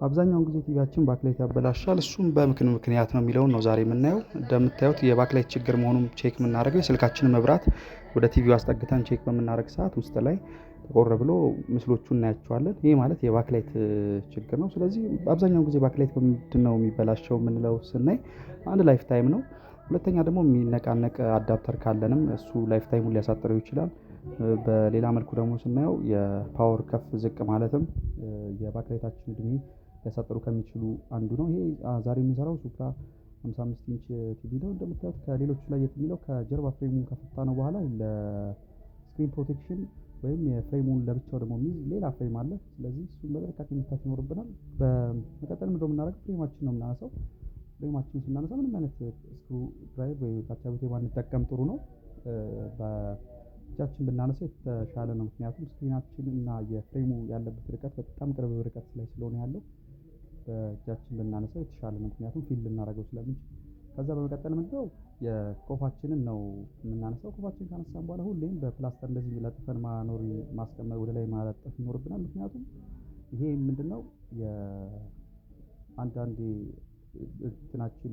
አብዛኛውን ጊዜ ቲቪያችን ባክላይት ያበላሻል እሱም ምክንያት ነው የሚለውን ነው ዛሬ የምናየው። እንደምታዩት የባክላይት ችግር መሆኑን ቼክ የምናደርገው የስልካችንን መብራት ወደ ቲቪው አስጠግተን ቼክ በምናደርግ ሰዓት ውስጥ ላይ ጠቆር ብሎ ምስሎቹን እናያቸዋለን። ይሄ ማለት የባክላይት ችግር ነው። ስለዚህ አብዛኛውን ጊዜ ባክላይት በምንድነው የሚበላሸው የምንለው ስናይ አንድ ላይፍ ታይም ነው። ሁለተኛ ደግሞ የሚነቃነቅ አዳፕተር ካለንም እሱ ላይፍ ታይሙን ሊያሳጥረው ይችላል። በሌላ መልኩ ደግሞ ስናየው የፓወር ከፍ ዝቅ ማለትም የባክላይታችን እድሜ ሊያሳጥሩ ከሚችሉ አንዱ ነው። ይሄ ዛሬ የሚሰራው ሱፕራ 55 ኢንች ቲቪ ነው። እንደምታዩት ከሌሎቹ ለየት የሚለው ከጀርባ ፍሬሙን ከፈታነው በኋላ ለስክሪን ፕሮቴክሽን ወይም የፍሬሙን ለብቻው ደግሞ የሚይዝ ሌላ ፍሬም አለ። ስለዚህ እሱን በጥንቃቄ መፍታት ይኖርብናል። በመቀጠል ምንድነው የምናደርገው? ፍሬማችን ነው የምናነሳው። ፍሬማችንን ስናነሳ ምንም አይነት ስክሩ ድራይቭ ወይ ካቻቢቴ ባንጠቀም ጥሩ ነው። በእጃችን ብናነሳው የተሻለ ነው። ምክንያቱም ስክሪናችን እና የፍሬሙ ያለበት ርቀት በጣም ቅርብ ርቀት ላይ ስለሆነ ያለው በእጃችን ብናነሳው የተሻለ ነው። ምክንያቱም ፊል ልናደርገው ስለምንችል። ከዛ በመቀጠል ምንድነው የቆፋችንን ነው የምናነሳው። ቆፋችንን ካነሳን በኋላ ሁሌም በፕላስተር እንደዚህ ለጥፈን ማስቀመጥ ወደ ላይ ማለጠፍ ይኖርብናል። ምክንያቱም ይሄ ምንድነው አንዳንዴ እንትናችን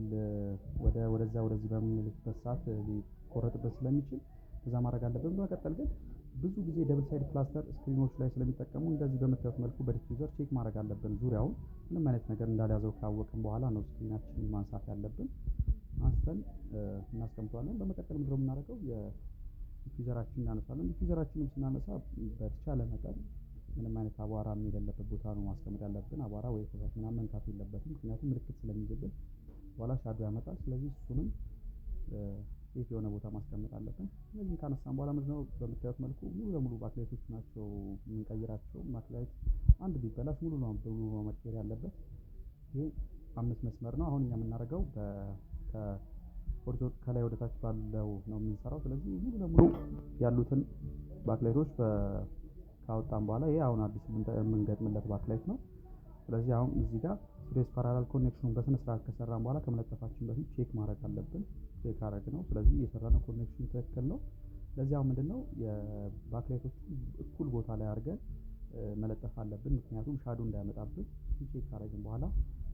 ወደዛ ወደዚህ በምንልበት ሰዓት ሊቆረጥበት ስለሚችል ከዛ ማድረግ አለብን። በመቀጠል ግን ብዙ ጊዜ ደብል ሳይድ ፕላስተር ስክሪኖች ላይ ስለሚጠቀሙ እንደዚህ በምታዩት መልኩ በዲፊውዘር ቼክ ማድረግ አለብን። ዙሪያውን ምንም አይነት ነገር እንዳልያዘው ካወቅን በኋላ ነው ስክሪናችንን ማንሳት ያለብን። አንስተን እናስቀምጠዋለን። በመቀጠል ምንድነው የምናደርገው? የዲፊውዘራችንን እናነሳለን። ዲፊውዘራችንን ስናነሳ በተቻለ መጠን ምንም አይነት አቧራ የሌለበት ቦታ ነው ማስቀመጥ ያለብን። አቧራ ወይ ፈሳሽ ምናምን መንካት የለበትም። ምክንያቱም ምልክት ስለሚይዝብን በኋላ ሻዶ ያመጣል። ስለዚህ እሱንም ሴፍ የሆነ ቦታ ማስቀመጥ አለብን። እነዚህን ካነሳን በኋላ ምንድነው በምታዩት መልኩ ሙሉ ለሙሉ ባክላይቶች ናቸው የምንቀይራቸው። ባክላይት አንድ ቢበላሽ ሙሉ ነው መቀየር ያለበት። ይሄ 5 መስመር ነው። አሁን እኛ የምናደርገው ከላይ ወደ ታች ባለው ነው የምንሰራው። ስለዚህ ሙሉ ለሙሉ ያሉትን ባክላይቶች ካወጣን በኋላ ይሄ አሁን አዲስ የምንገጥምለት ባክላይት ነው። ስለዚህ አሁን እዚህ ጋር ስፔስ ፓራላል ኮኔክሽኑን በስነ ስርዓት ከሰራን በኋላ ከመለጠፋችን በፊት ቼክ ማድረግ አለብን። ቼክ አደረግነው። ስለዚህ የሰራነው ኮኔክሽን ትክክል ነው። ስለዚህ አሁን ምንድነው የባክላይቶቹን እኩል ቦታ ላይ አድርገን መለጠፍ አለብን። ምክንያቱም ሻዶ እንዳያመጣብን። ቼክ ካደረግን በኋላ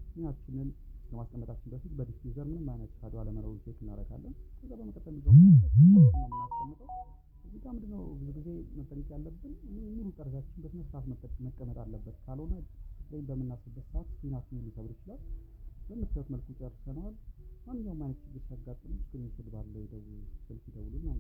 ስክሪናችንን ከማስቀመጣችን በፊት በዲፊውዘር ምንም አይነት ሻዶ አለመኖሩን ቼክ እናደርጋለን። ከዛ በመቀጠል ነው የምናስቀምጠው። እዚህ ጋር ምንድነው ብዙ ጊዜ መጠንቀቅ ያለብን ሙሉ ጠርዛችን በስነ ስርዓት መቀመጥ አለበት። ካልሆነ ወይም በምናስብበት ሰዓት ስክሪናችንን ሊሰብር ይችላል። በምታዩት መልኩ ጨርሰናል። ማንኛውም አይነት ችግር ሲያጋጥም ስክሪን ስር ባለው ስልክ ይደውሉልን።